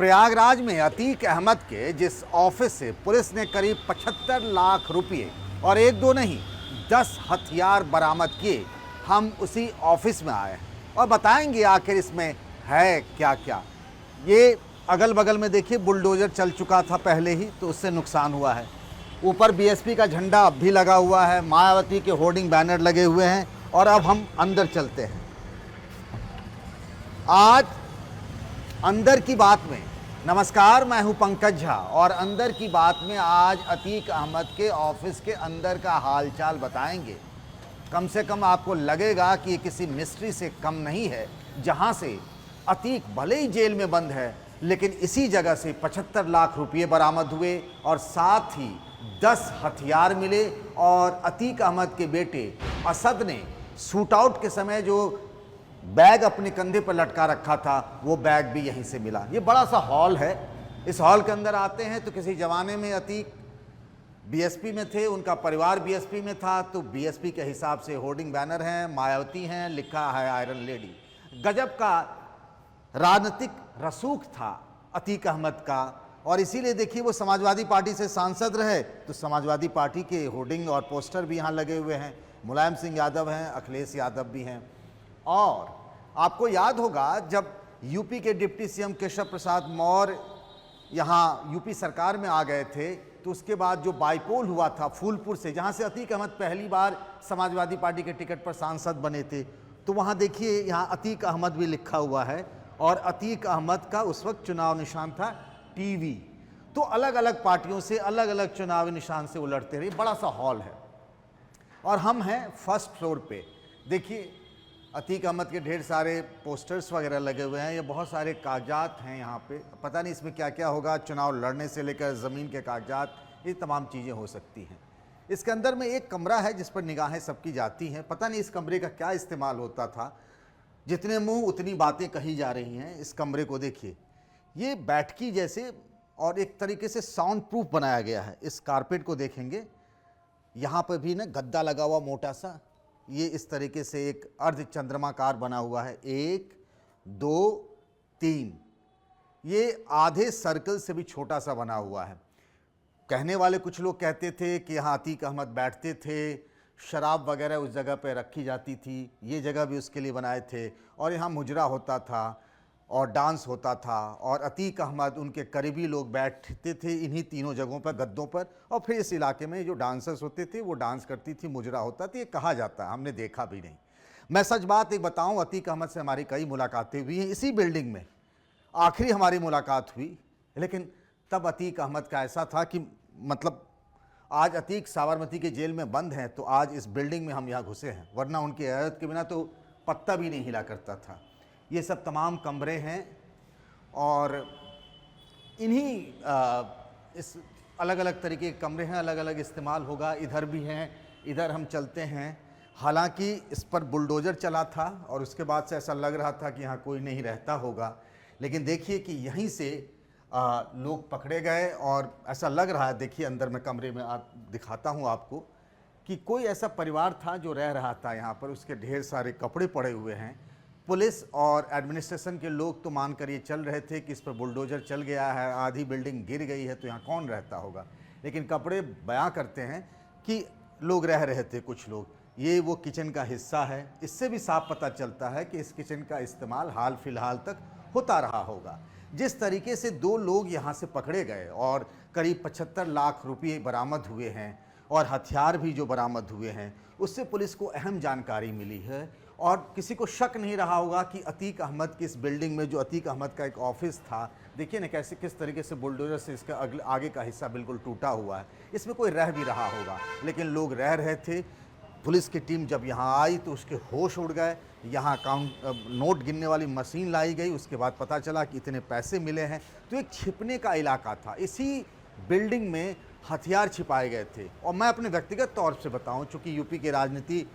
प्रयागराज में अतीक अहमद के जिस ऑफिस से पुलिस ने करीब 75 लाख रुपए और एक दो नहीं 10 हथियार बरामद किए, हम उसी ऑफिस में आए हैं और बताएंगे आखिर इसमें है क्या क्या। ये अगल बगल में देखिए बुलडोजर चल चुका था पहले ही, तो उससे नुकसान हुआ है। ऊपर बीएसपी का झंडा अब भी लगा हुआ है, मायावती के होर्डिंग बैनर लगे हुए हैं और अब हम अंदर चलते हैं। आज अंदर की बात में, नमस्कार, मैं हूं पंकज झा और अंदर की बात में आज अतीक अहमद के ऑफिस के अंदर का हालचाल बताएंगे। कम से कम आपको लगेगा कि ये किसी मिस्ट्री से कम नहीं है, जहां से अतीक भले ही जेल में बंद है लेकिन इसी जगह से 75 लाख रुपये बरामद हुए और साथ ही 10 हथियार मिले और अतीक अहमद के बेटे असद ने शूट आउट के समय जो बैग अपने कंधे पर लटका रखा था वो बैग भी यहीं से मिला। ये बड़ा सा हॉल है, इस हॉल के अंदर आते हैं तो किसी जमाने में अतीक बीएसपी में थे, उनका परिवार बीएसपी में था, तो बीएसपी के हिसाब से होर्डिंग बैनर हैं, मायावती हैं, लिखा है आयरन लेडी। गजब का राजनीतिक रसूख था अतीक अहमद का और इसीलिए देखिए वो समाजवादी पार्टी से सांसद रहे तो समाजवादी पार्टी के होर्डिंग और पोस्टर भी यहाँ लगे हुए हैं। मुलायम सिंह यादव हैं, अखिलेश यादव भी हैं। और आपको याद होगा जब यूपी के डिप्टी सीएम केशव प्रसाद मौर्य यहाँ यूपी सरकार में आ गए थे तो उसके बाद जो बाईपोल हुआ था फूलपुर से, जहाँ से अतीक अहमद पहली बार समाजवादी पार्टी के टिकट पर सांसद बने थे, तो वहाँ देखिए यहाँ अतीक अहमद भी लिखा हुआ है और अतीक अहमद का उस वक्त चुनाव निशान था टीवी। तो अलग अलग पार्टियों से अलग अलग चुनावी निशान से वो लड़ते रहे। बड़ा सा हॉल है और हम हैं फर्स्ट फ्लोर पे। देखिए अतीक अहमद के ढेर सारे पोस्टर्स वगैरह लगे हुए हैं, ये बहुत सारे कागजात हैं यहाँ पे। पता नहीं इसमें क्या क्या होगा, चुनाव लड़ने से लेकर ज़मीन के कागजात, ये तमाम चीज़ें हो सकती हैं। इसके अंदर में एक कमरा है जिस पर निगाहें सबकी जाती हैं। पता नहीं इस कमरे का क्या इस्तेमाल होता था, जितने मुंह उतनी बातें कही जा रही हैं। इस कमरे को देखिए, ये बैठकी जैसे और एक तरीके से साउंड प्रूफ बनाया गया है। इस कारपेट को देखेंगे, यहाँ पर भी ना गद्दा लगा हुआ मोटा सा, ये इस तरीके से एक अर्ध चंद्रमाकार बना हुआ है। 1 2 3, ये आधे सर्कल से भी छोटा सा बना हुआ है। कहने वाले कुछ लोग कहते थे कि यहाँ अतीक अहमद बैठते थे, शराब वगैरह उस जगह पे रखी जाती थी, ये जगह भी उसके लिए बनाए थे और यहाँ मुजरा होता था और डांस होता था और अतीक अहमद उनके करीबी लोग बैठते थे इन्हीं तीनों जगहों पर, गद्दों पर। और फिर इस इलाके में जो डांसर्स होते थे वो डांस करती थी, मुजरा होता था, ये कहा जाता है, हमने देखा भी नहीं। मैं सच बात एक बताऊं, अतीक अहमद से हमारी कई मुलाकातें हुई हैं इसी बिल्डिंग में। आखिरी हमारी मुलाकात हुई, लेकिन तब अतीक अहमद का ऐसा था कि मतलब आज अतीक साबरमती के जेल में बंद हैं तो आज इस बिल्डिंग में हम यहाँ घुसे हैं, वरना उनकी इजाज़त के बिना तो पत्ता भी नहीं हिला करता था। ये सब तमाम कमरे हैं और इन्हीं इस अलग अलग तरीके के कमरे हैं, अलग अलग इस्तेमाल होगा। इधर भी हैं, इधर हम चलते हैं। हालांकि इस पर बुलडोज़र चला था और उसके बाद से ऐसा लग रहा था कि यहाँ कोई नहीं रहता होगा, लेकिन देखिए कि यहीं से लोग पकड़े गए और ऐसा लग रहा है, देखिए अंदर में कमरे में आप दिखाता हूँ आपको, कि कोई ऐसा परिवार था जो रह रहा था यहाँ पर। उसके ढेर सारे कपड़े पड़े हुए हैं। पुलिस और एडमिनिस्ट्रेशन के लोग तो मान कर ये चल रहे थे कि इस पर बुलडोज़र चल गया है, आधी बिल्डिंग गिर गई है तो यहाँ कौन रहता होगा, लेकिन कपड़े बयां करते हैं कि लोग रह रहे थे कुछ लोग। ये वो किचन का हिस्सा है, इससे भी साफ पता चलता है कि इस किचन का इस्तेमाल हाल फिलहाल तक होता रहा होगा। जिस तरीके से 2 लोग यहाँ से पकड़े गए और करीब 75 लाख रुपये बरामद हुए हैं और हथियार भी जो बरामद हुए हैं, उससे पुलिस को अहम जानकारी मिली है और किसी को शक नहीं रहा होगा कि अतीक अहमद की इस बिल्डिंग में जो अतीक अहमद का एक ऑफिस था, देखिए ना कैसे किस तरीके से बुलडोजर से इसका आगे का हिस्सा बिल्कुल टूटा हुआ है। इसमें कोई रह भी रहा होगा, लेकिन लोग रह रहे थे। पुलिस की टीम जब यहाँ आई तो उसके होश उड़ गए। यहाँ नोट गिनने वाली मशीन लाई गई, उसके बाद पता चला कि इतने पैसे मिले हैं। तो एक छिपने का इलाका था, इसी बिल्डिंग में हथियार छिपाए गए थे। और मैं अपने व्यक्तिगत तौर से बताऊं, चूँकि यूपी की राजनीति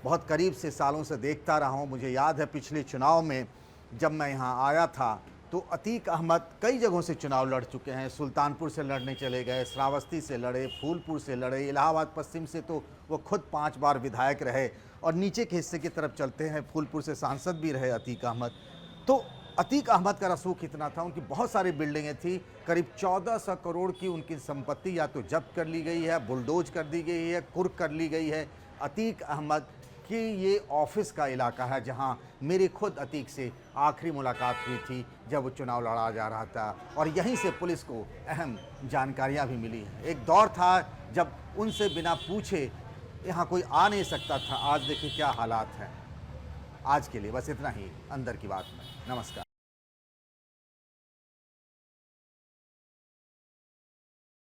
बहुत करीब से सालों से देखता रहा हूँ, मुझे याद है पिछले चुनाव में जब मैं यहाँ आया था तो अतीक अहमद कई जगहों से चुनाव लड़ चुके हैं। सुल्तानपुर से लड़ने चले गए, श्रावस्ती से लड़े, फूलपुर से लड़े, इलाहाबाद पश्चिम से तो वो खुद 5 बार विधायक रहे और नीचे के हिस्से की तरफ चलते हैं, फूलपुर से सांसद भी रहे अतीक अहमद। तो अतीक अहमद का रसूख इतना था, उनकी बहुत सारी बिल्डिंगें थी, करीब 1400 करोड़ की उनकी संपत्ति या तो जब्त कर ली गई है, बुलडोज कर दी गई है, कुर्क कर ली गई है। अतीक अहमद की ये ऑफिस का इलाका है जहां मेरी खुद अतीक से आखिरी मुलाकात हुई थी जब वो चुनाव लड़ा जा रहा था, और यहीं से पुलिस को अहम जानकारियां भी मिली हैं। एक दौर था जब उनसे बिना पूछे यहाँ कोई आ नहीं सकता था। आज देखिए क्या हालात हैं। आज के लिए बस इतना ही अंदर की बात में। नमस्कार।